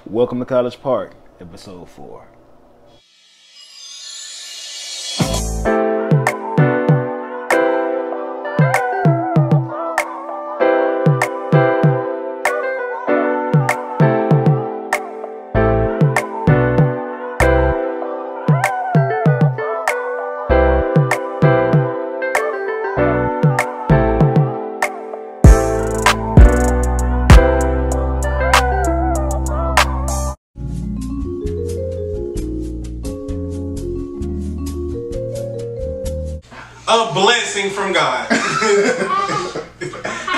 Welcome to College Park, episode 4. A blessing from God.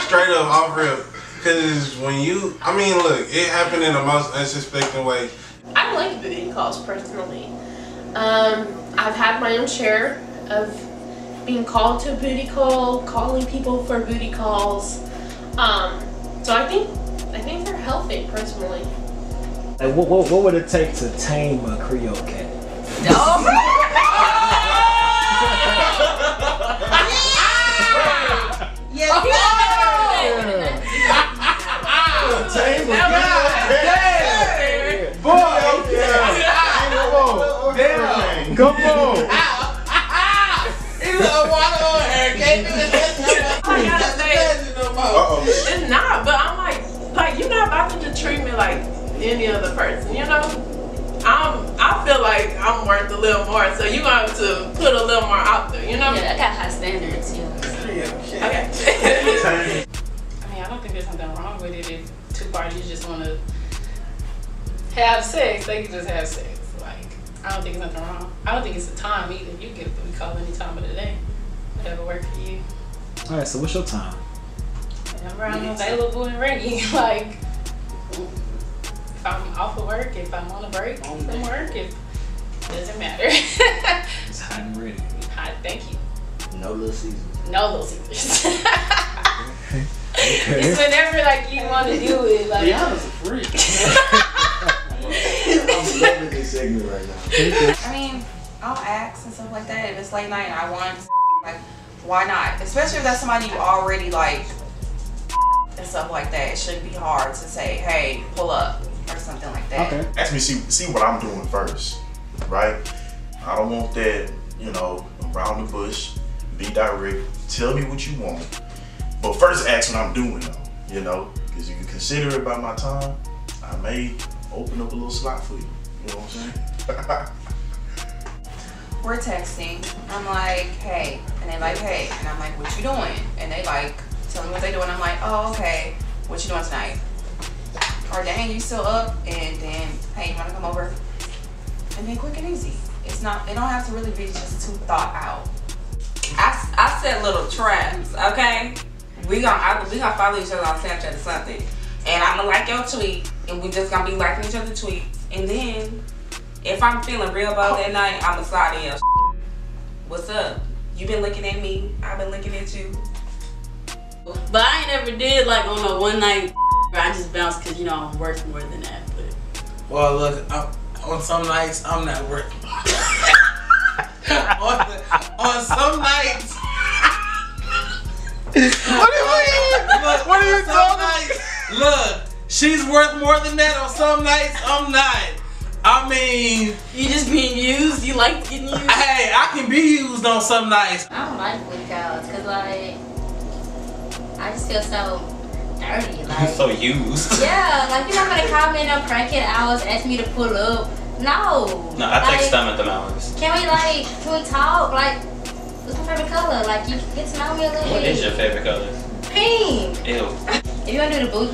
Straight up, off rip. Because when you, I mean, look, it happened in the most unsuspecting way. I like booty calls personally. I've had my own share of being called to a booty call, calling people for booty calls. So I think they're healthy personally. Like, what would it take to tame a Creole cat? Tame a Come on! It's not, but I'm like you're not about to just treat me like any other person, you know? I feel like I'm worth a little more, so you're gonna have to put a little more out there, you know? Yeah, I got high standards, yeah. Okay. I mean, I don't think there's something wrong with it if two parties just want to have sex. They can just have sex. Like, I don't think it's nothing wrong. I don't think it's a time either. You can get a booty call any time of the day. Whatever works for you. Alright, so what's your time? Whenever I'm available and ready. Like, if I'm off of work, if I'm on a break from work, it doesn't matter. It's hot and ready. Hot, thank you. No little seasons. No little secrets. Okay. It's whenever like you want to do it. Like, Rihanna's a freak. I'm loving this segment right now. I mean, I'll ask and stuff like that. If it's late night and I want, like, why not? Especially if that's somebody you already like and stuff like that. It shouldn't be hard to say, hey, pull up or something like that. Okay. Ask me see what I'm doing first, right? I don't want that, you know, around the bush. Be direct. Tell me what you want. But first ask what I'm doing though, you know? Because you can consider it by my time. I may open up a little slot for you. You know what I'm saying? We're texting. I'm like, hey. And they like, hey. And I'm like, what you doing? And they like, tell me what they doing. I'm like, oh, okay. What you doing tonight? Or dang, you still up? And then, hey, you wanna come over? And then quick and easy. It's not, it don't have to really be just too thought out. I set little traps, okay? We gonna follow each other on Snapchat or something. And I'm gonna like your tweet, and we just gonna be liking each other's tweets. And then, if I'm feeling real bold that night, I'm gonna slide in your what's up? You been looking at me, I've been looking at you. but I ain't never did like on a one night where I just bounced because you know I'm worth more than that. But well, look, on some nights I'm not worth. on some nights. What do you mean? Look, What are you talking about? Look, she's worth more than that. On some nights, I'm not. I mean, you just being used. You like getting used. hey, I can be used on some nights. I don't like booty calls because like I just feel so dirty. Like So used. yeah, like you're not gonna call me in no crackhead hours, ask me to pull up. No. No, I take them at them hours. Can we talk? Like, what's my favorite color? Like, you get to know me a little bit. What is your favorite color? Pink. Ew. If you want to do the booty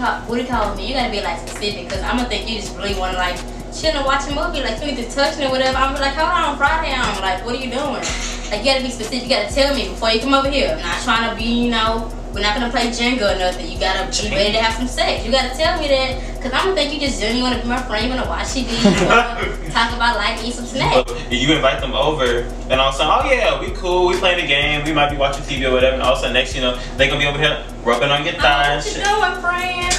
call with me, you gotta be like specific, because I'm gonna think you just really want to like chill and watch a movie, like you need to touch me or whatever. I'm like, hold on, Friday on. Like, what are you doing? Like, you gotta be specific. You gotta tell me before you come over here. I'm not trying to be, you know, we're not gonna play Jenga or nothing. You gotta be ready to have some sex. You gotta tell me that, because I'm gonna think you just genuinely wanna be my friend, you wanna watch TV, you wanna talk about life, eat some snacks. You invite them over, and all of a sudden, oh yeah, we cool, we playing the game, we might be watching TV or whatever, and all of a sudden, next you know, they gonna be over here rubbing on your thighs. What you doing, friend?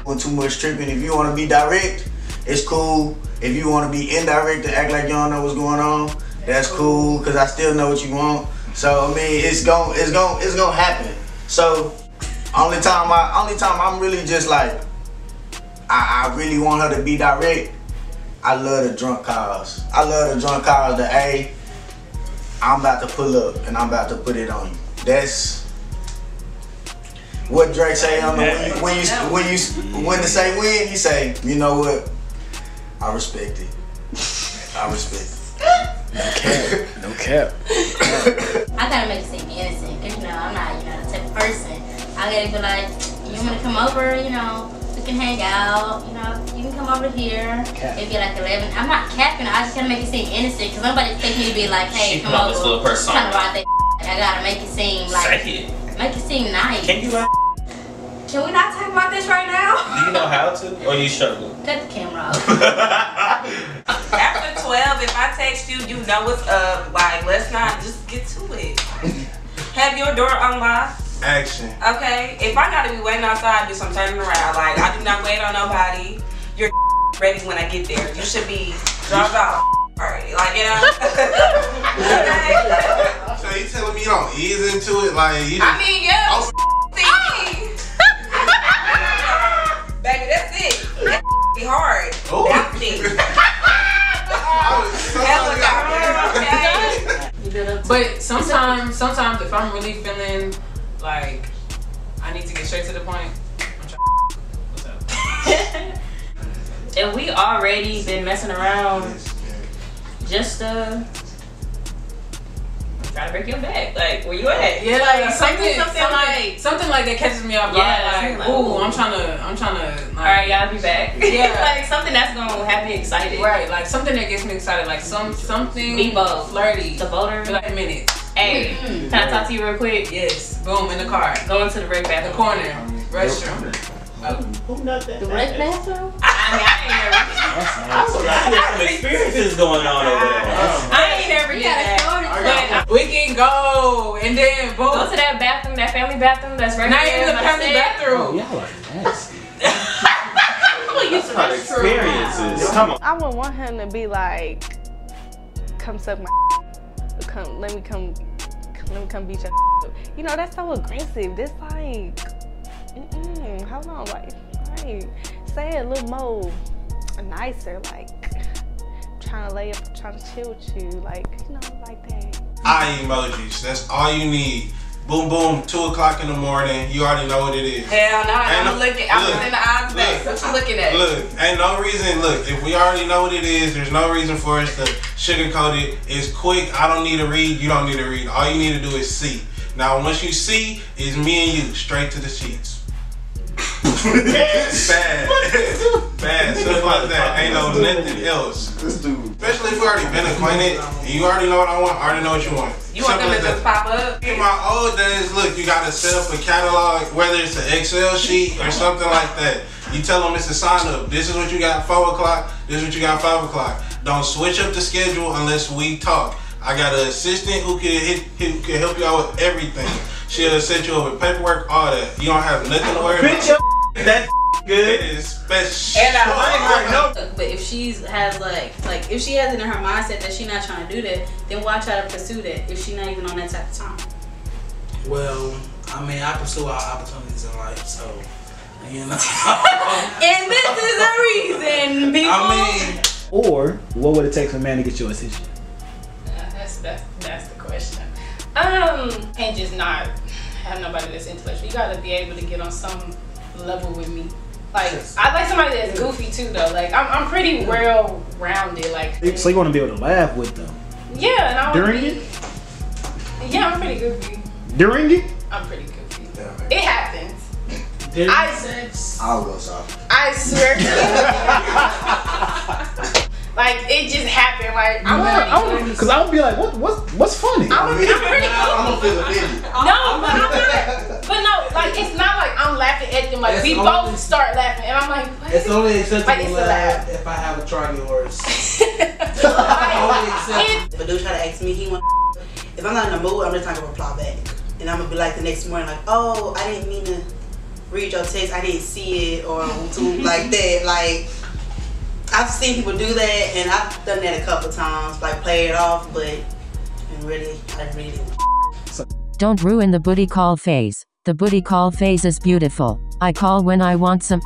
Doing too much tripping. If you want to be direct, it's cool. If you want to be indirect and act like you don't know what's going on, that's cool, because I still know what you want. So I mean, it's gonna happen. So only time I'm really just like I really want her to be direct. I love the drunk calls. I love the drunk calls. The hey, I'm about to pull up and I'm about to put it on you. That's what Drake say on the when to say when, he say, you know what? I respect it. I respect it. No cap. I gotta make it seem innocent, cause you know I'm not, you know, the type of person. I gotta be like, you wanna come over, you know, we can hang out, you know, you can come over here. It'd be like 11. I'm not capping. I just gotta make it seem innocent, cause nobody expects me to be like, hey, come over. Little person. Trying to ride that. I gotta make it seem like, make it seem nice. Can you? Can we not talk about this right now? Do you know how to, or you struggle? Cut the camera off. After 12, if I text you, you know what's up. Like, let's not just get to it. Have your door unlocked. Action. Okay? If I gotta be waiting outside, bitch, I'm turning around. Like, I do not wait on nobody. You're ready when I get there. You should be dropped off already. Like, you know? Okay? So you telling me you don't ease into it? Like, you just, I mean, yeah. Oh. Baby, that's it. That be hard. Oh. That's it. But sometimes if I'm really feeling like I need to get straight to the point, I'm trying. What's up? And we already been messing around just try to break your back. Like, where you at? Yeah, like something like that catches me off guard. Yeah, like, ooh, I'm trying to. All right, y'all be back. Yeah, like something that's gonna have me excited. Right, like something that gets me excited, like something be bold, flirty. The boulder. Be like a minute. Hey, can I talk to you real quick? Yes. Boom, in the car. Go into the break bathroom. The corner. Restroom. Who not that? The break bathroom? I mean, I ain't never. There's some experiences going on over there. I ain't never did that. But we can go and then boom. Go to that bathroom, that family bathroom that's right Not there. even the family bathroom. Oh, y'all are nasty. Experiences. Come on. I would want him to be like, come suck my come let me come beat your you know, that's so aggressive. This like hold on, like say it a little more nicer, like trying to lay up, trying to chill with you, like, you know, like that. Eye emojis, that's all you need. Boom, boom, 2 o'clock in the morning, you already know what it is. Hell no, I'm looking, I'm in the eyes back. What you looking at? Look, ain't no reason, look, if we already know what it is, there's no reason for us to sugarcoat it. It's quick, I don't need to read, you don't need to read. All you need to do is see. Now, once you see, it's me and you, straight to the sheets. Bad. Stuff like that. Ain't no nothing else. This dude. Especially if we already been acquainted and you already know what I want, I already know what you want. You want them to just pop up? In my old days, look, you gotta set up a catalog, whether it's an Excel sheet or something like that. You tell them it's a sign up. This is what you got 4 o'clock. This is what you got 5 o'clock. Don't switch up the schedule unless we talk. I got an assistant who can help you out with everything. She'll set you up with paperwork, all that. You don't have nothing to worry about. That's good. It is special. And I know. But if she has like if she has it in her mindset that she's not trying to do that, then why try to pursue that if she's not even on that type of time? Well, I mean, I pursue our opportunities in life, so you know. And this is the reason, people. I mean, Or what would it take for a man to get your attention? That's the question. And just not have nobody that's intellectual. You gotta be able to get on some level with me. Like, I like somebody that's goofy too, though. Like, I'm pretty well rounded. Like, So you want to be able to laugh with them? yeah, and I During it? Yeah, I'm pretty goofy. During it? I'm pretty goofy. It happens. I'll go soft. I swear to you. Like, it just happened. Like, Because I would be like, what's funny? I'm pretty goofy. I'm gonna feel offended. No, but I'm not. But no, like, it's not like I'm laughing at them. Like, It's we only- both start laughing, and I'm like, what? it's only acceptable Like, it's a laugh. if I have a Charlie horse. If a dude try to ask me, he want. If I'm not in the mood, I'm just not gonna reply back, and I'm gonna be like the next morning, like, oh, I didn't mean to read your text, I didn't see it, or like that. Like, I've seen people do that, and I've done that a couple times, like play it off, but really, I really didn't. Don't ruin the booty call phase. The booty call phase is beautiful. I call when I want some.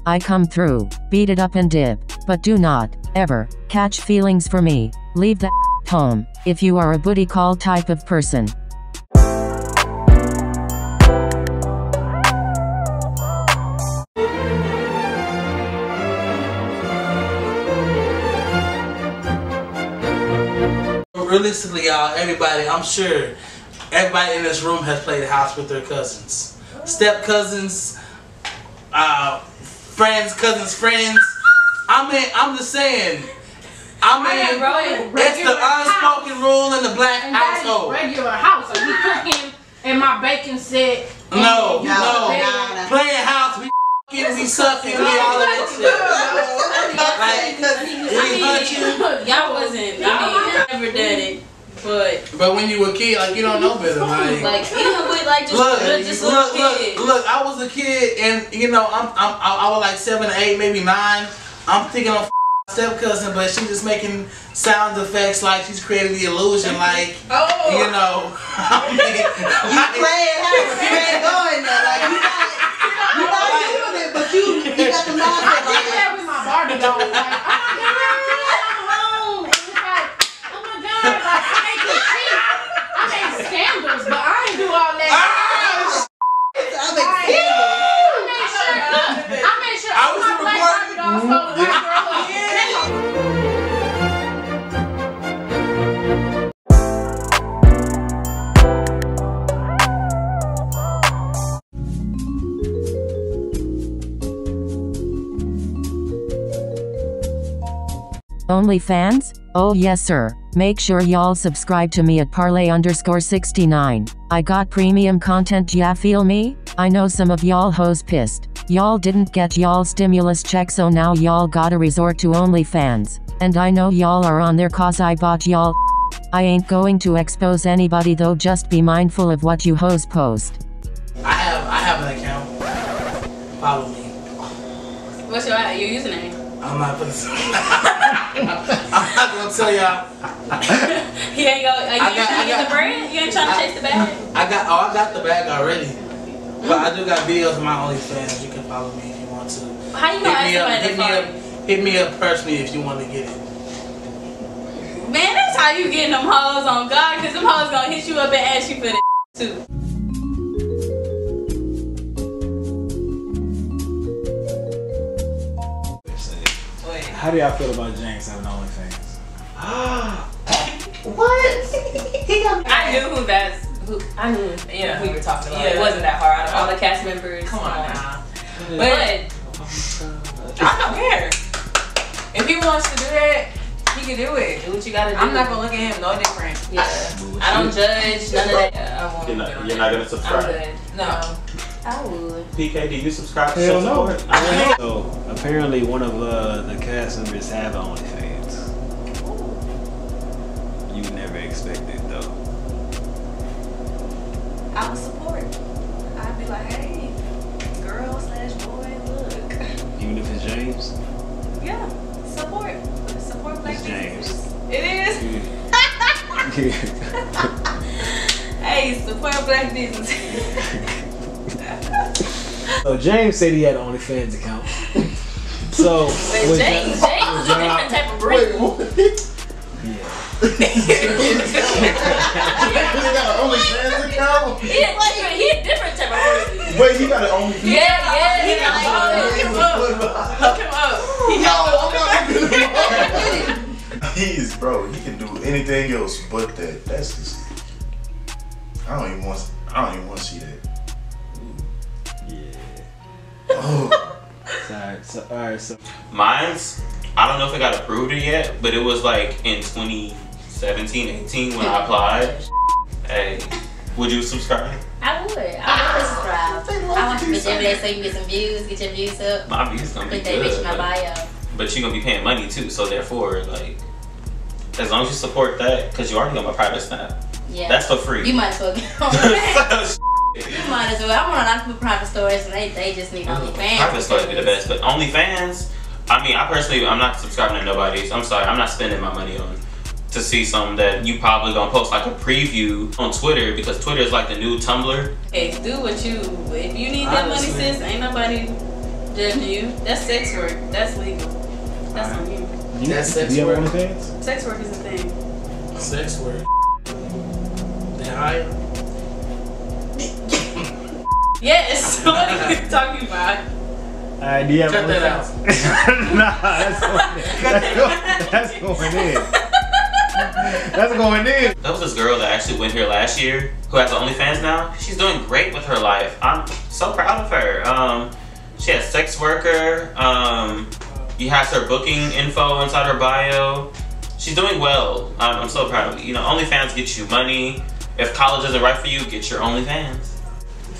I come through, beat it up and dip, but do not, ever, catch feelings for me. Leave that home, if you are a booty call type of person. Realistically, y'all, everybody, I'm sure everybody in this room has played house with their cousins. Step cousins, friends, cousins, friends. I mean, I'm just saying. I mean, it's the unspoken rule in the black household. Regular house. Are we cooking in my baking set? No. Playing house, we sucking, we all of that shit. Like, y'all wasn't, I never done it. But when you were a kid, like, you don't know better. Like even with like just look, I was a kid, and you know, I was like 7 or 8, maybe 9. I'm thinking of step cousin, but she's just making sound effects like she's creating the illusion, like you know. I mean, you playing going there, like you're not doing it, but you got the mindset. I did that with my Barbie doll. Like, I made scandals, but I ain't do all that. I made sure all my black Barbie dolls go to white girls. OnlyFans? Oh yes sir. Make sure y'all subscribe to me at parlay_69. I got premium content, ya feel me? I know some of y'all hoes pissed. Y'all didn't get y'all stimulus check, so now y'all gotta resort to OnlyFans. And I know y'all are on there cause I bought y'all. I ain't going to expose anybody though, just be mindful of what you hoes post. I have an account. Follow me. What's your username? I'm not gonna I'm not gonna tell y'all. He ain't go. Are you trying to get the brand? You ain't trying to chase the bag? I got the bag already. But I do got videos of my OnlyFans. You can follow me if you want to. How you gonna ask somebody to hit me up personally if you want to get it. Man, that's how you getting them hoes on God, cause them hoes gonna hit you up and ask you for the too. How do y'all feel about James having OnlyFans? What? I knew who that's. I knew. Yeah, who you were talking about. It wasn't that hard. Out of all the cast members. Come on now. But I don't care. If he wants to do that, he can do it. Do what you gotta do. I'm not gonna look at him no different. Yeah. I don't judge none of that. Yeah, I won't. You're not gonna subscribe. I'm good. No. I would. PK, do you subscribe to Hell show no. support? So apparently one of the cast members have OnlyFans. You never expected though. I would support. I'd be like, hey, girl/boy, look. Even if it's James? Yeah, support. Support black It's James. businesses. It is? Hey, support black business. So James said he had an OnlyFans account. So James is a different type of breed. He got an OnlyFans account? He a different type of breed. Wait, he got an OnlyFans? Yeah. Hook him up. I'm not looking him up. He's, bro, he can do anything else but that. That's just, I don't even want to see that. Oh. Alright, so Mine's, I don't know if it got approved yet, but it was like in 2017, 18 when I applied. Hey, would you subscribe? I would subscribe. I want to bitch every day so you can get some views, get your views up. My views gonna be Put that bitch good. in my bio. But you're gonna be paying money too, so therefore, like, as long as you support that, because you already got my private snap. Yeah. That's for free. You might as well get on that. You might as well. I want a lot of people private stores and they just need OnlyFans. Private stores be the best, but OnlyFans, I mean, I personally, I'm not subscribing to nobody's. I'm sorry, I'm not spending my money on to see something that you probably gonna post like a preview on Twitter, because Twitter is like the new Tumblr. Hey, do what you, if you need that money, sis, ain't nobody Just you. That's sex work. That's legal. That's on you. That's sex Do you have work. OnlyFans? Sex work is a thing. Sex work. They hire. Yes. What are you talking about? Alright, do you have Cut that out. Nah, that's going in. That's going in. There was this girl that actually went here last year who has OnlyFans now. She's doing great with her life. I'm so proud of her. She has sex worker. He has her booking info inside her bio. She's doing well. I'm so proud of her. You know, OnlyFans gets you money. If college isn't right for you, get your OnlyFans.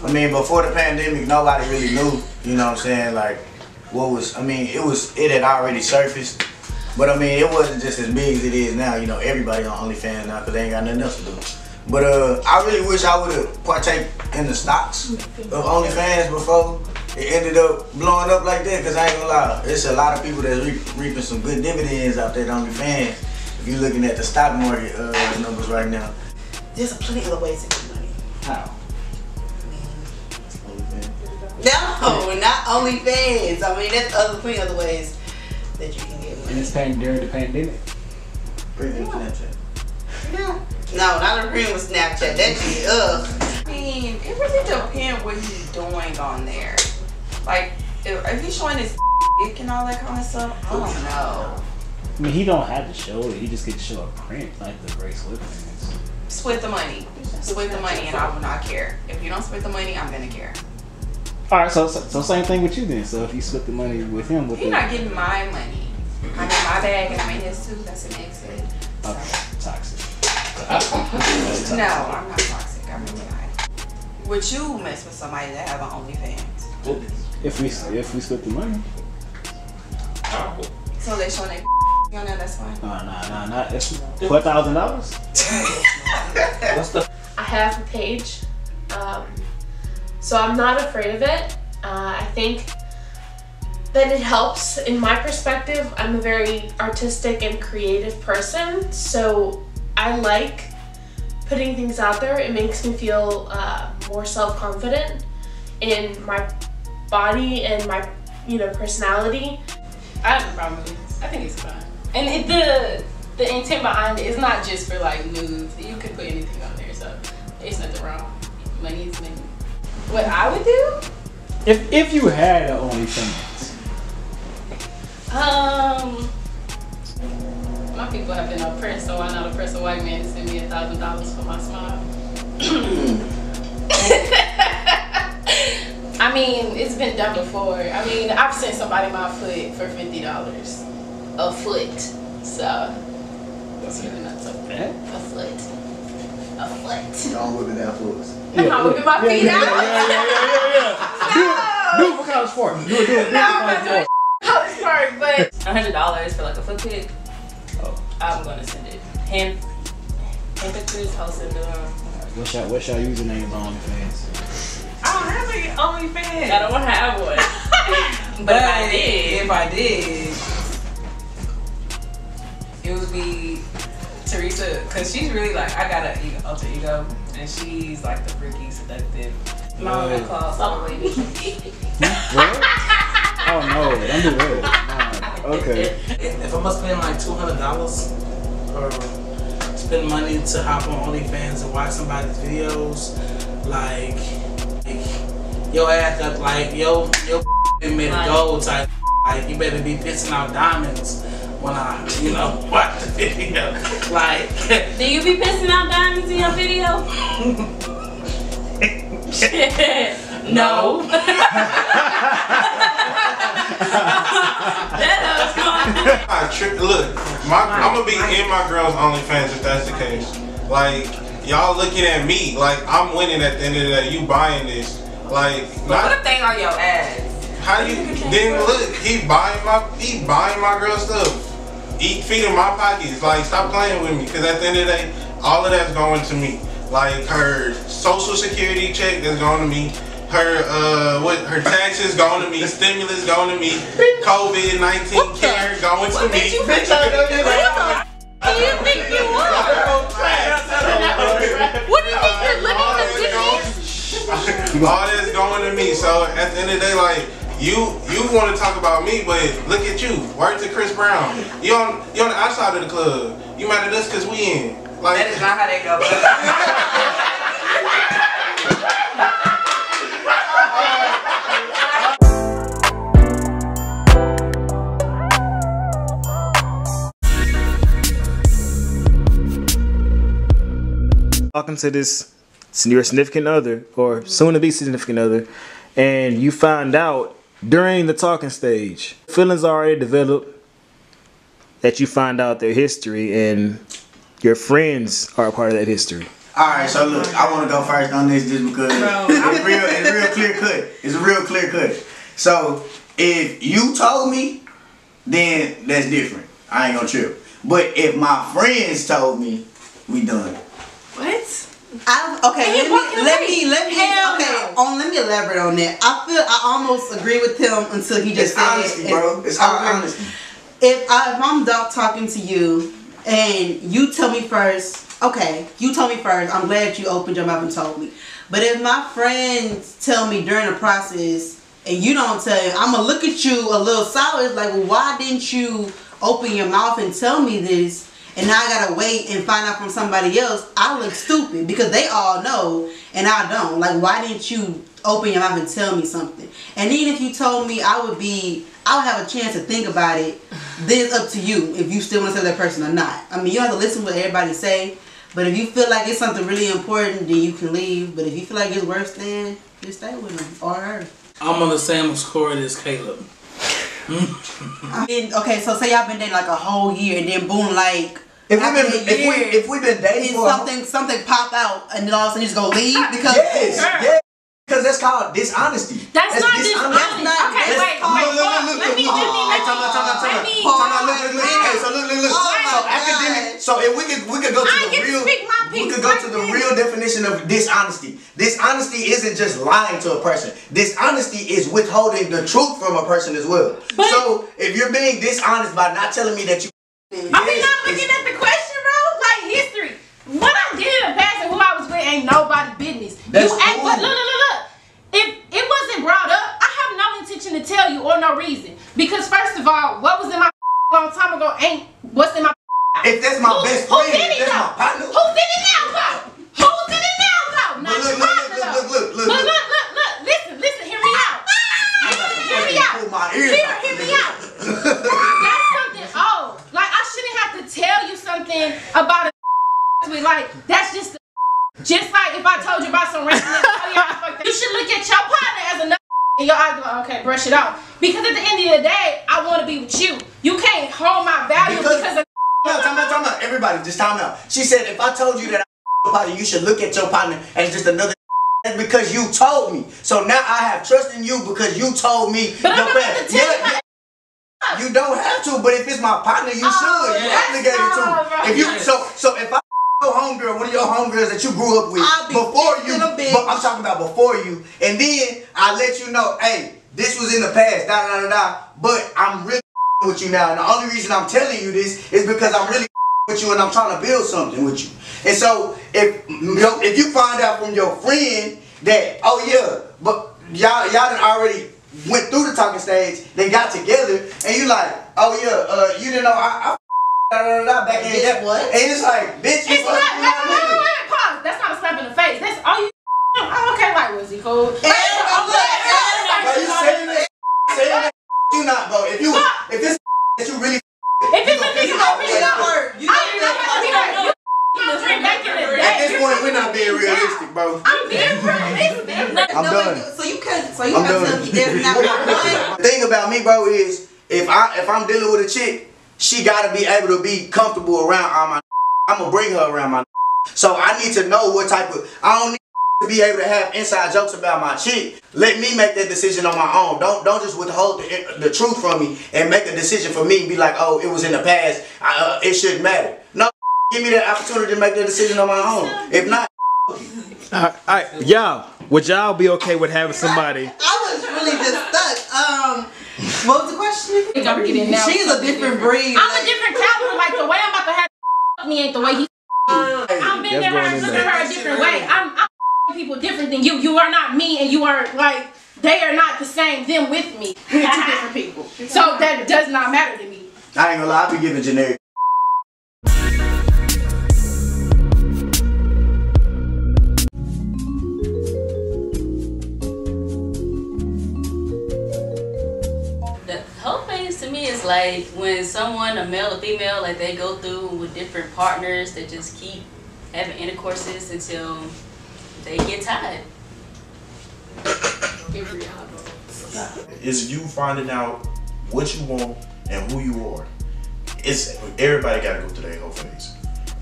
I mean, before the pandemic, nobody really knew, you know what I'm saying, like, what was, I mean, it had already surfaced, but I mean, it wasn't just as big as it is now, you know, everybody on OnlyFans now, because they ain't got nothing else to do. But I really wish I would have partaken in the stocks of OnlyFans before it ended up blowing up like that, because I ain't gonna lie, it's a lot of people that's reaping some good dividends out there on OnlyFans, if you're looking at the stock market numbers right now. There's plenty of other ways to get money. How? No, not OnlyFans. I mean, there's plenty other ways that you can get money. And it's during the pandemic. Premium Snapchat. No, not a premium with Snapchat. That shit, ugh. I mean, it really depends what he's doing on there. Like, if he's showing his dick and all that kind of stuff, I don't know. I mean, he don't have to show it. He just gets to show a print like the Grace Slip things. Split the money. Split the money and I will not care. If you don't split the money, I'm gonna care. Alright, so same thing with you then. So if you split the money with him, He's not getting my money. I'm in my bag and I'm in his too. That's an exit. Okay, toxic. No, I'm not toxic. I'm really not. Would you mess with somebody that have an OnlyFans? If we split the money. So they show their on there, that's fine. Nah. It's $4,000. What's the? I have a page, so I'm not afraid of it. I think that it helps. In my perspective, I'm a very artistic and creative person, so I like putting things out there. It makes me feel more self-confident in my body and my, personality. I have a problem with it. I think it's fun. And the intent behind it is not just for like nudes. You could put anything on there, so it's nothing wrong. Money is money. What I would do? If you had an OnlyFans. My people have been oppressed, so why not oppress a white man and send me $1,000 for my smile? I mean, it's been done before. I mean, I've sent somebody my foot for $50. A foot. So that's really not so bad. A foot. Don't whip it out for us. I'm not whipping my feet out. Do it for college sport. Do it. No, I'm not doing college sport, but $100 for like a foot pic. Oh. I'm gonna send it. Hand pictures, I'll send them. What's your username on OnlyFans? I don't have any OnlyFans. I don't have one. But if I did, it would be Teresa, cause she's really like, I got an alter ego, and she's like the freaky, seductive. My own class, all the way. What? Oh no, don't do that. Nah. Okay. If I'm gonna spend like $200 or spend money to hop on OnlyFans and watch somebody's videos, like your ass up, like yo made a gold type. Like you better be pissing out diamonds when I, watch the video. Like, do you be pissing out diamonds in your video? No. Look, I'm gonna be in my girl's OnlyFans if that's the case. Like, y'all looking at me like I'm winning at the end of the day. You buying this? Like, what if they on your ass? How you? Then look, he buying my girl stuff. Feeding my pockets. Like, stop playing with me. Cause at the end of the day, all of that's going to me. Like her social security check that's going to me. Her taxes going to me, stimulus going to me, COVID-19 care going to me. Who do you think you are? What do you think you're living the good? All that's going to me. So at the end of the day, like, You want to talk about me, but look at you. Word to Chris Brown. You on the outside of the club. You mad at us because we in. Like, that is not how that goes. Talking to this your significant other or soon to be significant other, and you find out during the talking stage, feelings are already developed, that you find out their history and your friends are a part of that history. Alright, so look, I want to go first on this just because it's real clear cut. It's a real clear cut. So if you told me, then that's different. I ain't gonna trip. But if my friends told me, we done. What? Let me elaborate on that. I almost agree with him until he just said honesty, bro. It's all honesty. If I'm talking to you and you tell me first, okay, you told me first, I'm glad you opened your mouth and told me. But if my friends tell me during the process and you don't tell me, I'm gonna look at you a little sour. It's like, well, why didn't you open your mouth and tell me this? And now I gotta wait and find out from somebody else. I look stupid because they all know and I don't. Like, why didn't you open your mouth and tell me something? And even if you told me, I would have a chance to think about it. Then it's up to you if you still want to tell that person or not. I mean, you don't have to listen to what everybody say. But if you feel like it's something really important, then you can leave. But if you feel like it's worse, then just stay with him or her. I'm on the same score as Caleb. I mean, okay, so say y'all been dating like a whole year, and then boom, like if we've been dating for something pop out, and then all of a sudden you just go leave because because that's called dishonesty. That's not dishonesty. Okay, wait. Let me So if we could go to the real definition of dishonesty. Dishonesty isn't just lying to a person. Dishonesty is withholding the truth from a person as well. So if you're being dishonest by not telling me that you, are we not looking at the question, bro? Like history. What I did in the past and who I was with ain't nobody's business. But look. If it wasn't brought up, I have no intention to tell you or no reason. Because first of all, what was in my long time ago ain't what's in my. If that's my best friend, that's my partner. Who's in it now, though? Who's in it now, though? Not your partner, though. Look. Listen, hear me out. Hear me out. Hear me out. That's something old. Like, I shouldn't have to tell you something about a like, that's just like if I told you about some random you should look at your partner as another and your eyes like, okay, brush it off. Because at the end of the day, I want to be with you. You can't hold my value because of time out. Everybody, just time out. She said if I told you that I'm partner, you should look at your partner as just another. That's because you told me. So now I have trust in you because you told me. But I don't have to tell you. You don't have to, but if it's my partner, you should. You're obligated to. If you so if I homegirl, one of your homegirls that you grew up with before you, but I'm talking about before you, and then I let you know, hey, this was in the past, but I'm really with you now, and the only reason I'm telling you this is because I'm really with you and I'm trying to build something with you. And so if you find out from your friend that, oh yeah, but y'all done already went through the talking stage, they got together, and you like, oh yeah, you didn't know I back in that what? And it's like, bitch, you pause. That's not a slap in the face. That's all you. Oh, okay, like, was he cool? Bro, you saying that you not, bro. If it's that you really, if it's a nigga that really not hurt, you at this point, we're not being realistic, bro. I'm being realistic. I'm done. So you can't tell me there's not one. The thing about me, bro, is if I'm dealing with a chick, she gotta be able to be comfortable around all my. I'm gonna bring her around my. So I need to know what type of. I don't need to be able to have inside jokes about my chick. Let me make that decision on my own. Don't just withhold the truth from me and make a decision for me and be like, oh, it was in the past. It shouldn't matter. No, give me that opportunity to make that decision on my own. If not, y'all, would y'all be okay with having somebody? I was really just stuck. What was the question? She's a different breed. I'm a different caliber. Like the way I'm about to have me ain't the way he. I'm been there. I look at her a different way. I'm people different than you. You are not me, and you are like they are not the same. Them with me, we're two different people. So that does not matter to me. I ain't gonna lie, I be giving generic. Hoe phase to me is like when someone, a male or female, like they go through with different partners that just keep having intercourses until they get tired. It's you finding out what you want and who you are. It's everybody gotta go through that whole phase.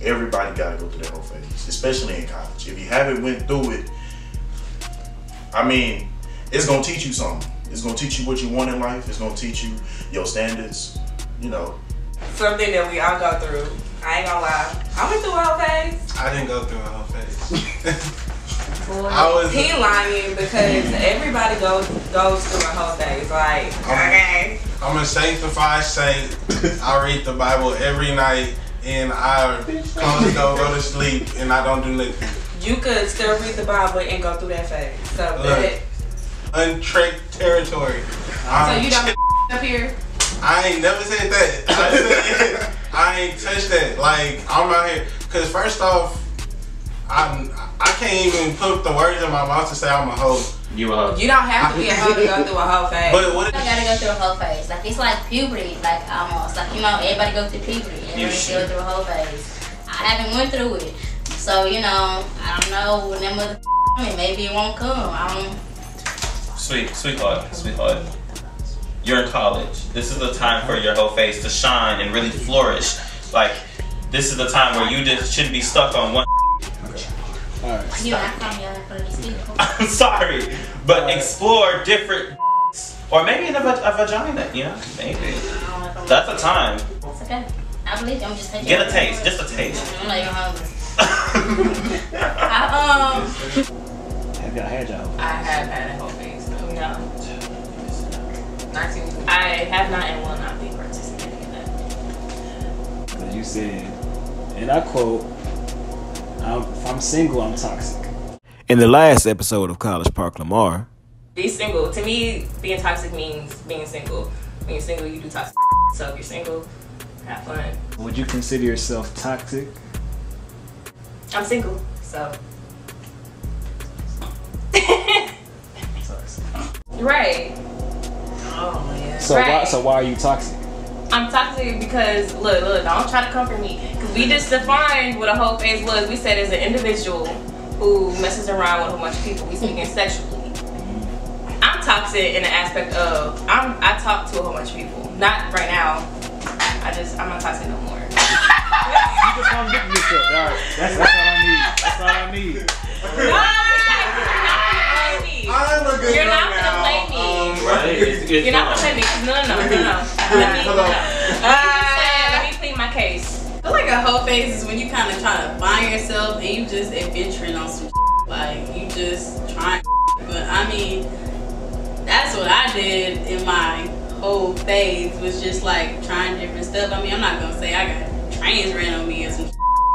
Everybody gotta go through that whole phase, especially in college. If you haven't went through it, I mean, it's gonna teach you something. It's gonna teach you what you want in life. It's gonna teach you your standards, you know. Something that we all go through. I ain't gonna lie. I went through a whole phase. I didn't go through a whole phase. He lying because everybody goes through a whole phase. Like, okay. I'm a sanctified saint. I read the Bible every night and I go to sleep and I don't do nothing. You could still read the Bible and go through that phase. So that untracked territory. So you don't up here? I ain't never said that. I said I ain't touched that. Like, I'm out here, cause first off, I can't even put the words in my mouth to say I'm a hoe. You a hoe. You don't have to be a hoe to go through a whole phase. But what? I gotta go through a whole phase. Like it's like puberty. Like almost like everybody goes through puberty. Everybody go through a whole phase. I haven't went through it, so I don't know when that mother maybe it won't come. I don't. Sweetheart. You're in college. This is the time for your whole phase to shine and really flourish. Like, this is the time where you just shouldn't be stuck on one. Alright. I'm sorry, but explore different, or maybe in a vagina. Maybe. That's a time. It's okay. I believe you. I'm just taking. Get a taste, just a taste. I'm not even hungry. Have y'all had y'all? I have had a whole phase. No. I have not and will not be participating in that. Because you said, and I quote, if I'm single, I'm toxic. In the last episode of College Park Lamar, be single. To me, being toxic means being single. When you're single, you do toxic. So if you're single, have fun. Would you consider yourself toxic? I'm single, so. Right. Oh man. So why are you toxic? I'm toxic because look, don't try to comfort me. Cause we just defined what a whole phase was. We said as an individual who messes around with a bunch of people, we speaking sexually. I'm toxic in the aspect of I talk to a whole bunch of people. Not right now. I'm not toxic no more. You just contradict yourself. All right. That's all I need. I'm a good You're not girl gonna now. play me. You're not gonna play me. No. Let me plead my case. I feel like a whole phase is when you kind of try to find yourself and you just adventuring on some like you just trying. But I mean, that's what I did in my whole phase was just like trying different stuff. I mean, I'm not gonna say I got trains ran on me or some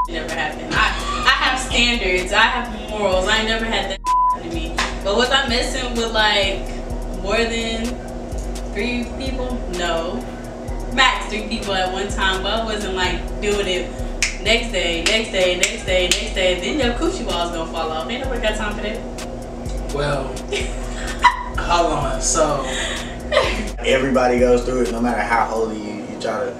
never happened. I have standards. I have morals. I ain't never had that to me. But was I messing with like more than 3 people? No. Max 3 people at one time, but I wasn't like doing it next day. Then your coochie ball's gonna fall off. Ain't nobody got time for that. Well, hold on. So everybody goes through it, no matter how holy you try to,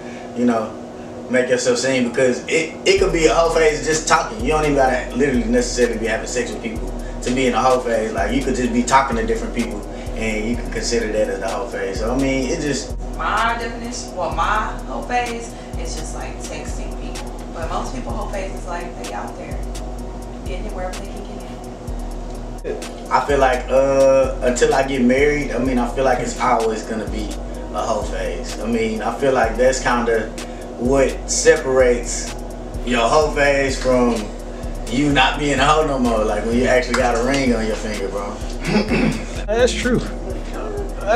make yourself seem, because it could be a whole phase of just talking. You don't even gotta literally necessarily be having sex with people to be in a whole phase. Like you could just be talking to different people and you can consider that as the whole phase. So I mean, it just my definition, my whole phase is just like texting people. But most people whole phase is like they out there getting it wherever they can get it. I feel like until I get married, I mean, I feel like it's always gonna be a whole phase. I mean, I feel like that's kind of what separates your whole phase from you not being a hoe no more. Like when you actually got a ring on your finger, bro. That's true.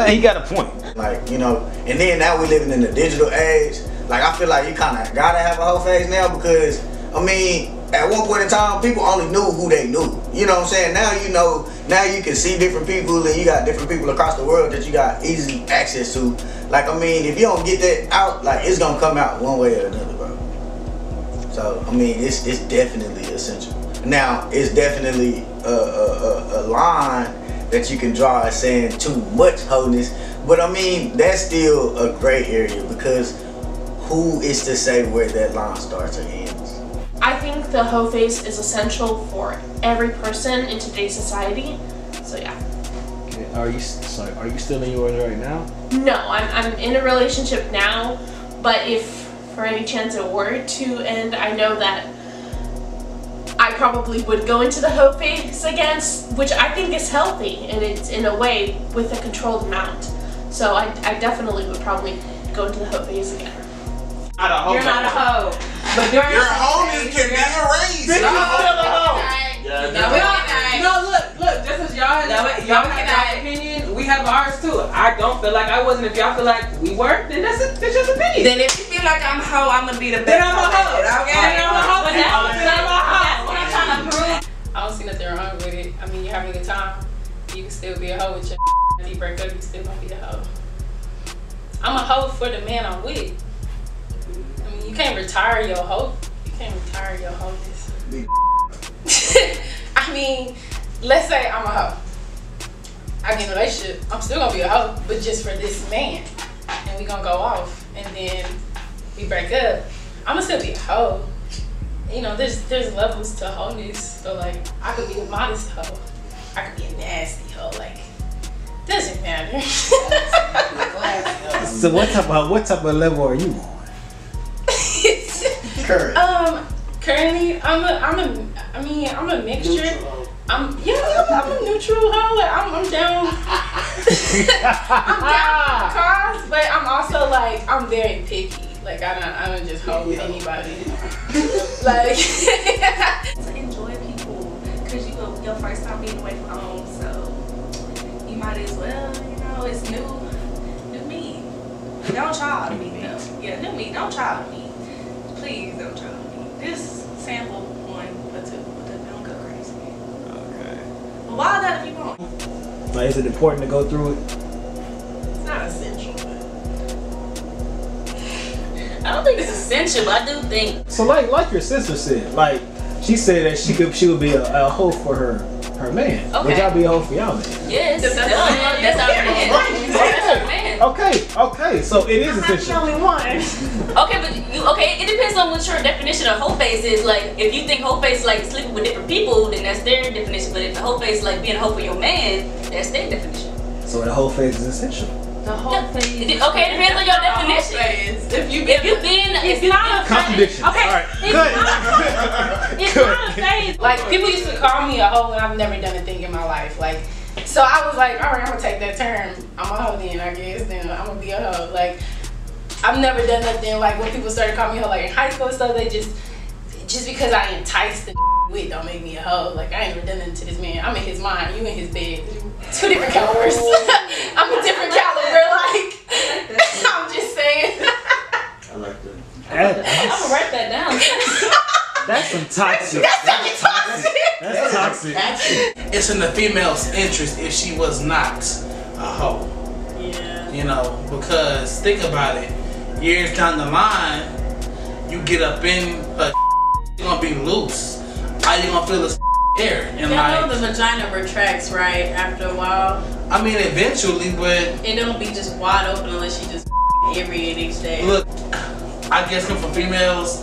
He got a point. Like, and then now we're living in the digital age. Like I feel like you kind of gotta have a whole phase now because, I mean, at one point in time, people only knew who they knew. You know what I'm saying? Now you know, now you can see different people and you got different people across the world that you got easy access to. Like, I mean, if you don't get that out, like, it's gonna come out one way or another, bro. So, I mean, it's definitely essential. Now, it's definitely a line that you can draw as saying too much wholeness, but I mean, that's still a gray area because who is to say where that line starts or ends? I think the hoe phase is essential for every person in today's society. So yeah. Okay. Are you still in yours right now? No, I'm in a relationship now, but if for any chance it were to end, I know that I probably would go into the hoe phase again, which I think is healthy, and it's in a way with a controlled amount. So I definitely would probably go into the hoe phase again. You're not a hoe. But your wholeness can be erased. You're still a hoe. No, look, just as y'all have y'all opinion, we have ours too. I don't feel like I wasn't. If y'all feel like we were, then that's just opinion. Then if you feel like I'm a hoe, I'm gonna be the best. Then I'm a hoe. Okay? Then I'm a hoe. But that's what I'm trying to prove. I don't see nothing wrong with it. I mean, you're having a good time. You can still be a hoe with your if you break up, you still gonna be a hoe. I'm a hoe for the man I'm with. I mean, you can't retire your hoe. You can't retire your wholeness. I mean, let's say I'm a hoe. I get in a relationship, I'm still gonna be a hoe, but just for this man. And we gonna go off, and then we break up. I'm gonna still be a hoe. You know, there's levels to wholeness. So like, I could be a modest hoe. I could be a nasty hoe. Like, doesn't matter. So what type of level are you on? Currently, I'm a mixture. Neutral. I'm a neutral hoe. Like, I'm down. I'm down with cause, but I'm also like, I'm very picky. Like, I don't just hoe with anybody. Like, to enjoy people, cause your first time being away from home, so you might as well, you know, it's new me. Don't try me though. Yeah, new me. Don't try me. Please don't try me. Just sample 1 or 2, but don't go crazy. Okay. But why that if you want? Like, is it important to go through it? It's not essential. I don't think it's essential, but I do think. So like your sister said, like she said that she would be a hoe for her man. Okay. Would y'all be a hoe for y'all man? Yes, that's our man. Okay, so it is essential. I'm the only one. Okay, but it depends on what your definition of hoe phase is. Like, if you think hoe phase is like sleeping with different people, then that's their definition. But if the hoe phase is like being a hoe for your man, that's their definition. So the hoe phase is essential. The whole phase. Okay, it depends on your definition. If you not a contradiction. Okay, all right, it's not a phase. Like, people used to call me a hoe, and I've never done a thing in my life. Like, so I was like, all right, I'm gonna take that term. I'm a hoe then, I guess. Then I'm gonna be a hoe. Like, I've never done nothing. Like, when people started calling me a hoe, like in high school and stuff, they just because I enticed the with don't make me a hoe. Like, I ain't never done nothing to this man. I'm in his mind, you in his bed. 2 different calibers. I'm a different caliber. Like, I'm just saying. I like that. I'm gonna write that down. That's some toxic. That's toxic. It's in the female's interest if she was not a hoe. Yeah. You know, because think about it. Years down the line, you get up in a you're gonna be loose. All you gonna feel is air. And I know the vagina retracts, right, after a while. I mean, eventually, but it don't be just wide open unless you just every each day. Look, I guess for females,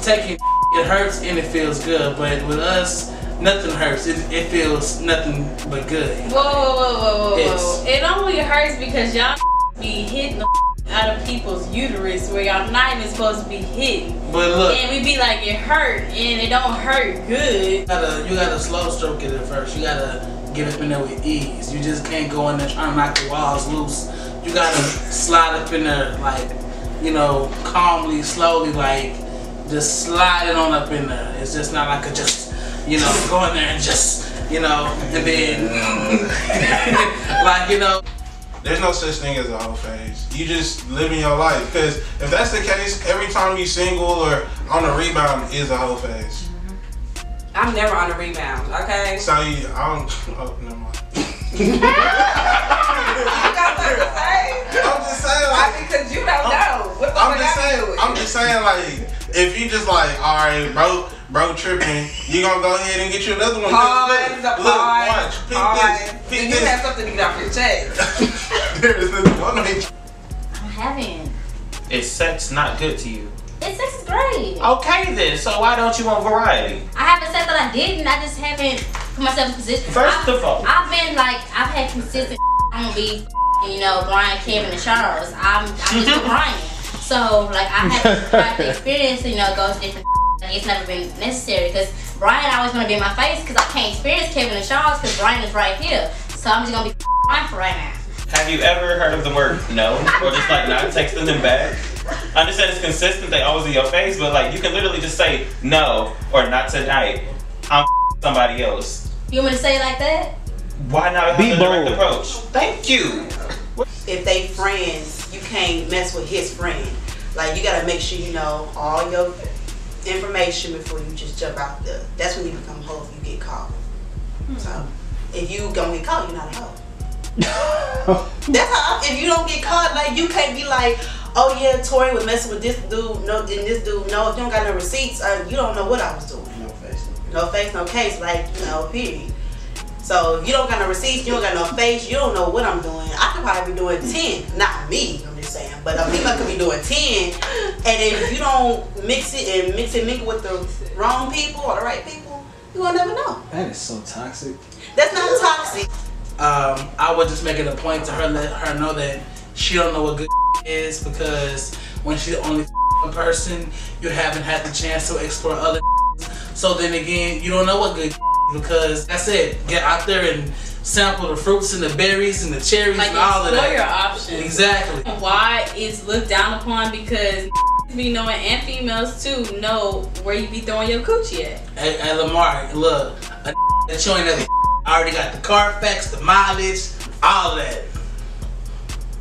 taking it hurts and it feels good, but with us, nothing hurts. It feels nothing but good. Whoa. Yes. It only hurts because y'all be hitting the out of people's uterus where y'all not even supposed to be hitting. But look, and we be like, it hurt, and it don't hurt good. You gotta slow stroke it at first. You gotta get up in there with ease. You just can't go in there trying to knock the walls loose. You gotta slide up in there like, you know, calmly, slowly, like just slide it on up in there. It's just not like a just, you know, go in there and just, you know, and then like, you know. There's no such thing as a hoe phase. You just living your life. Because if that's the case, every time you single or on a rebound is a hoe phase. I'm never on a rebound, okay? So I don't. Oh, never mind. You got something to say? I'm just saying, like, because you don't know. What the fuck I'm just saying, like, if you just like, all right, bro tripping, you gonna go ahead and get you another one. Pause. Watch. Do you have something to get off your chest? There's nothing on me. I haven't. Is sex not good to you? Sex is great. Okay then, so why don't you want variety? I haven't said that I didn't. I just haven't put myself in position. First of all, I've been like, I've had consistent. I'm gonna be, Brian, Kevin, and Charles. I'm just Brian. So like I had the experience, go to different. It's never been necessary because Brian always gonna be in my face because I can't experience Kevin and Charles because Brian is right here. So I'm just gonna be Brian for right now. have you ever heard of the word no? Or just like not texting them back? I understand it's consistent, they always in your face, but like you can literally just say no or not tonight. I'm somebody else. You want me to say it like that? Why not have a direct approach? Thank you. If they friends, you can't mess with his friend. Like you gotta make sure you know all your information before you just jump out there. That's when you become a hoe if you get caught. So if you gonna get caught, you're not a hoe. That's how. If you don't get caught, like you can't be like, oh yeah, Tori was messing with this dude. No, then this dude. No, if you don't got no receipts, you don't know what I was doing. No face, no case. Like period. So if you don't got no receipts, you don't got no face, you don't know what I'm doing. I could probably be doing 10. Not me, I'm just saying. But a female could be doing 10. And if you don't mix it mingle with the wrong people or the right people, you will never know. That is so toxic. That's not toxic. I would just make it a point to her, let her know that she don't know what good is because when she's the only person, you haven't had the chance to explore other. So then again, you don't know what good because that's it. Get out there and sample the fruits and the berries and the cherries and all of that. Explore your options. Exactly. Why it's looked down upon because be knowing and females too know where you be throwing your coochie at. Hey Lamar, look, a that you ain't never already got the Carfax, the mileage, all of that.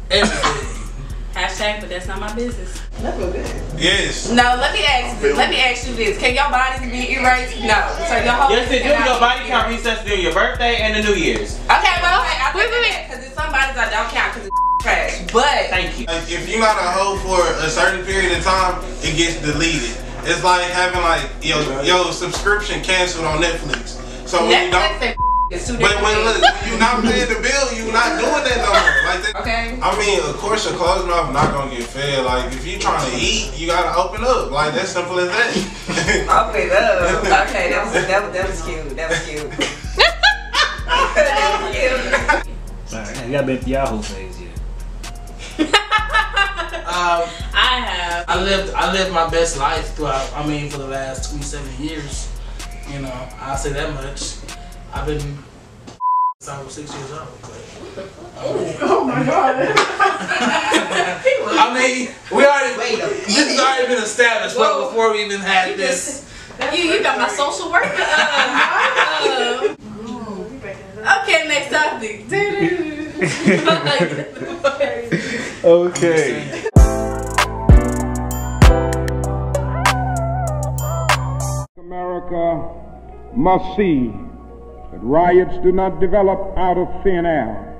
Everything. Hashtag, but that's not my business. Yes. No, let me ask you this. Can your bodies be erased? No. So your whole yes, they do. Your body count resets during your birthday and the New Year's. Okay, well, wait. Because there's some bodies I don't count because it's trash. But thank you. Like, if you're not a hoe for a certain period of time, it gets deleted. It's like having like your subscription canceled on Netflix. So when you don't. But when you not paying the bill, you not doing that no more. Like that. Okay. I mean, of course, your closed mouth not gonna get fed. Like if you trying to eat, you gotta open up. Like that's simple as that. Open up. Okay, that was cute. That was cute. That was cute. Alright, you gotta been through y'all Hoe Phase yet. I have. I lived my best life throughout. For the last 27 years. I'll say that much. I've been since I was 6 years old. Oh my god. This has already been established before we even had this. You got my social worker. Okay, next topic. Okay. America must see that riots do not develop out of thin air.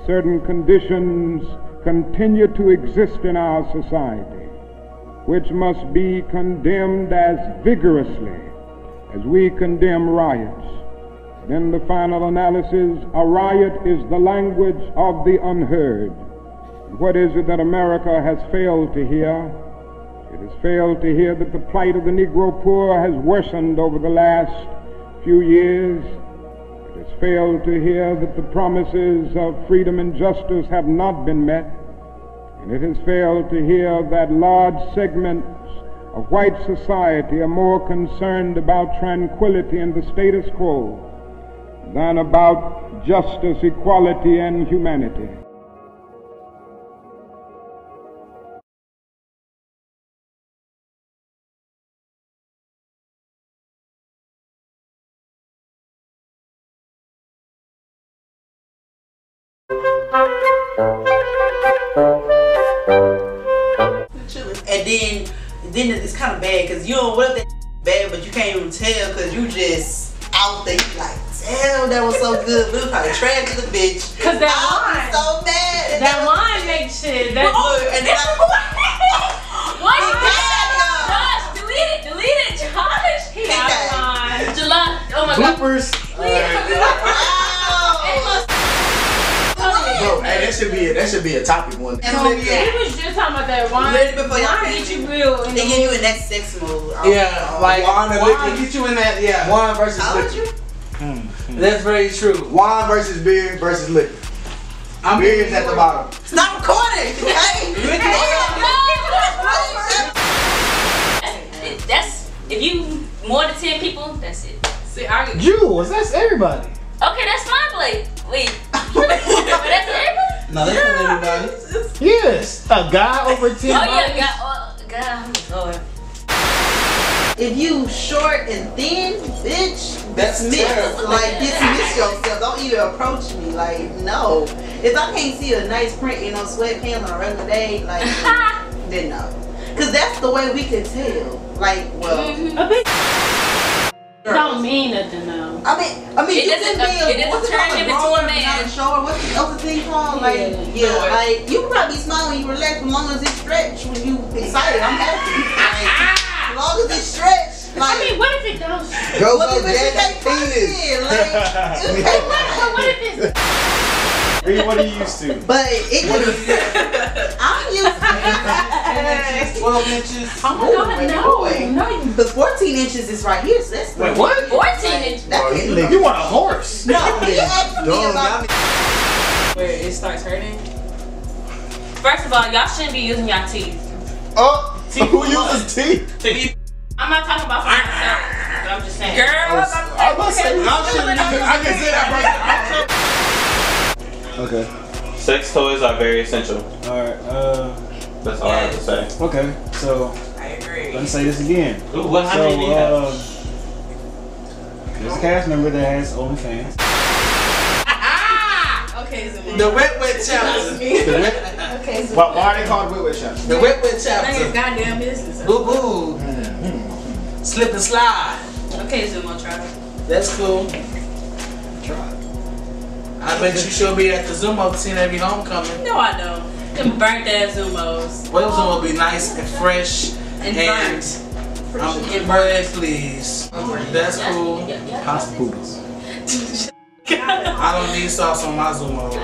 Certain conditions continue to exist in our society, which must be condemned as vigorously as we condemn riots. But in the final analysis, a riot is the language of the unheard. What is it that America has failed to hear? It has failed to hear that the plight of the Negro poor has worsened over the last few years. It has failed to hear that the promises of freedom and justice have not been met. And it has failed to hear that large segments of white society are more concerned about tranquility and the status quo than about justice, equality, and humanity. And then it's kind of bad because you don't what if that bad, but you can't even tell because you just out there. You like, damn, that was so good. But it was probably trash to the bitch. Cause that I wine. was so mad. That wine makes shit. That and then What? Josh, delete it, Josh. He out of line. July. Oh my god. Bloopers. Bro, hey, that should be a topic one. He was just talking about that wine. Before y'all Wine get you real. They get you in that sex mode. Yeah, like wine and wine liquor. get you in that. Yeah, Wine versus Told liquor. you. that's very true. Wine versus beer versus liquor. Beer is at the bottom. Stop recording. That's if you more than 10 people, that's it. See, I get Jules, that's everybody. Okay, that's fine, Blake. Wait. That's everybody? No, that's not everybody. Yes, a guy over 10. Oh yeah, God, Lord. If you short and thin, bitch, That's dismiss. terrible. Like dismiss yourself. Don't even approach me. Like no. If I can't see a nice print in no sweatpants on a regular day, like then no. Cause that's the way we can tell. Like A bitch don't mean nothing though. I mean, It you doesn't- can be it doesn't what's it turn called, him into grower a but man. not a shower. What's the thing called? Like like you can probably smile when you relax, as long as it stretch when you excited. I'm happy. Like, as long as it stretch. Like, I mean, what if it don't? What if it can't penis? Like, What if it's? Read what are you used to? but it just, I'm used to 12 inches. Oh my God, no. Because 14 inches is right here, so that's Wait, what? 14 inches. You want a horse? No, he asked me about where it starts hurting. First of all, y'all shouldn't be using y'all teeth. Oh, who uses teeth? I'm not talking about for myself, but I'm just saying. I was about to say, I can say that right. Okay. Sex toys are very essential. Alright, That's all I have to say. okay, so I agree. let me say this again. Ooh, what how many do you have? There's a cast member that has OnlyFans. Okay, Zuma. The wet chapter. Okay, Zuma. Why are they called wet chapter? The wet None of his chapter. goddamn business. Boo boo. Slip and slide. Okay, Zuma, try. That's cool. Try. I bet you she'll be at the Zumo scene every homecoming. No, I don't. Them burnt ass Zumos. Well, Zumo will be nice and fresh And burnt. I'm burnt, please. That's cool. Pasta poodles. I don't need sauce on my Zumos.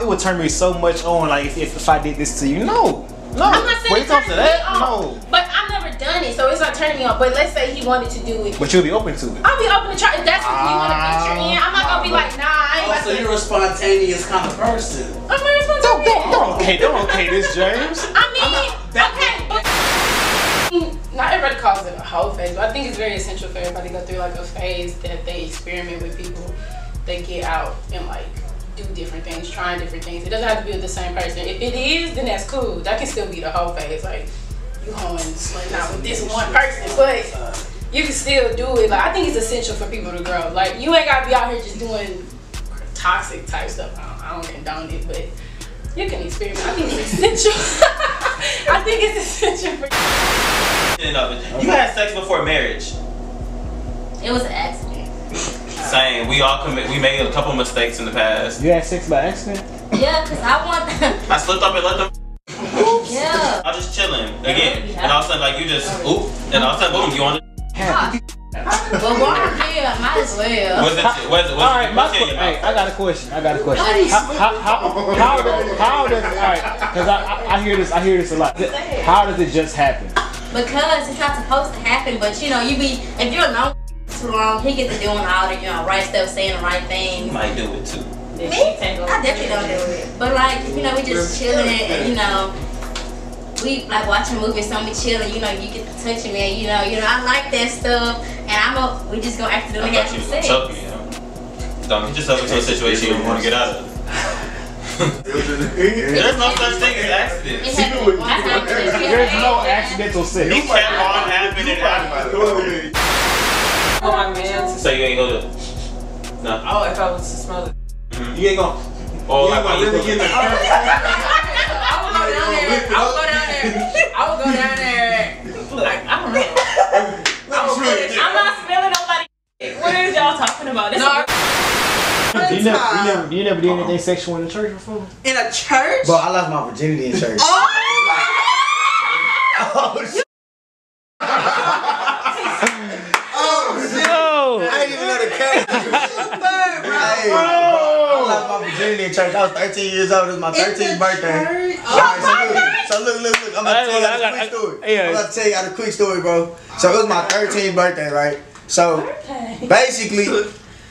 It would turn me so much on, like if I did this to you. No. I'm not saying When it comes to turning that, me on, no. but I've never done it, so it's not turning me on. But let's say he wanted to do it. But you'll be open to it. I'll be open to try. If that's what you want to venture in, I'm not gonna be like, nah, I ain't about So to. you're a spontaneous kind of person. I'm very spontaneous. Don't okay this, James. I mean, okay, but Not everybody calls it a hoe phase, but I think it's very essential for everybody to go through like a phase that they experiment with people. They get out and like do different things, trying different things. It doesn't have to be with the same person. If it is, then that's cool. That can still be the hoe phase. Like you hoeing, slutting out with this one person, but you can still do it. Like I think it's essential for people to grow. Like you ain't gotta be out here just doing toxic type stuff. I don't condone it, but you can experiment. I think it's essential. I think it's essential for You had sex before marriage. It was an accident. Same. We all we made a couple mistakes in the past. You had sex by accident? Yeah, cause I want. I slipped up and let them. Yeah. I was just chilling again, and all of a sudden, like you just oop, and all of a sudden, boom, you on it. But why? Yeah, might as well. All right, hey, I got a question. How does because I hear this a lot. How does it just happen? Because it's not supposed to happen, but you know, if you're alone too long, he gets to doing all the right stuff, saying the right things. You might do it too. Me? I definitely don't do it. But like, we just chilling and we like watching movies, so we chilling, you get to touching me, and I like that stuff, and we just gonna accidentally have some sex. Choke me, Don't get yourself into a situation you don't want to get out of. There's no such thing as accident. There's no accidental sex. You kept on happening. Oh, my man. So you ain't gonna do it? No. Oh, if I was to smell it. You ain't gonna. Oh, like when you I would go down there I would go down there. Like, I don't know. I'm not smelling nobody. What is y'all talking about? This You never did anything sexual in the church before? In a church? Bro, I lost my virginity in church. I didn't even know the case. I lost my virginity in church. I was 13 years old. It was my 13th birthday. Alright, so look. I'm about to tell you a quick story. I'm about to tell you a quick story, bro. So it was my 13th birthday, right? So basically,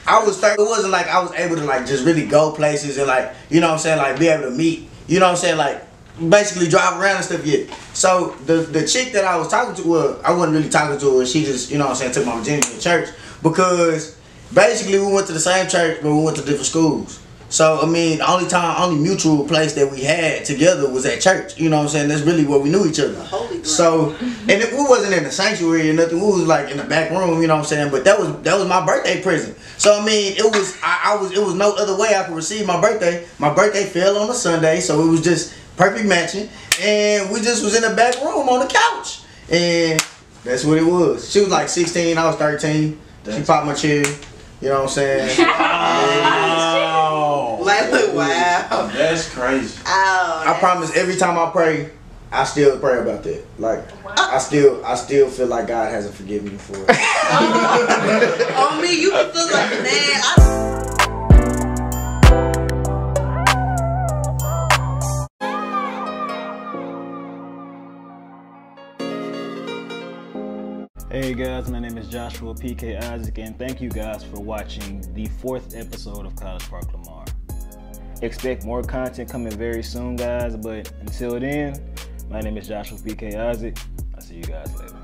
I was 30. It wasn't like I was able to like just really go places and like, you know what I'm saying, like be able to meet, you know what I'm saying, like basically drive around and stuff yet. So the chick that I was talking to, well, I wasn't really talking to her. She just, you know what I'm saying, took my virginity in church because basically we went to the same church, but we went to different schools. So I mean, only mutual place that we had together was at church. You know what I'm saying? That's really where we knew each other. So, and we wasn't in the sanctuary or nothing. We was like in the back room. You know what I'm saying? But that was my birthday present. So I mean, it was no other way I could receive my birthday. My birthday fell on a Sunday, so it was just perfect matching. And we just was in the back room on the couch, and that's what it was. She was like 16, I was 13. She popped my cherry. You know what I'm saying? Wow. Like, wow. That's crazy. Oh, I promise every time I pray, I still pray about that. Like, I still feel like God hasn't forgiven me for it. On me, you can feel like man. Hey guys, my name is Joshua PK Isaac, and thank you guys for watching the 4th episode of College Park Lamar. Expect more content coming very soon, guys, but until then, my name is Joshua PK Isaac. I'll see you guys later.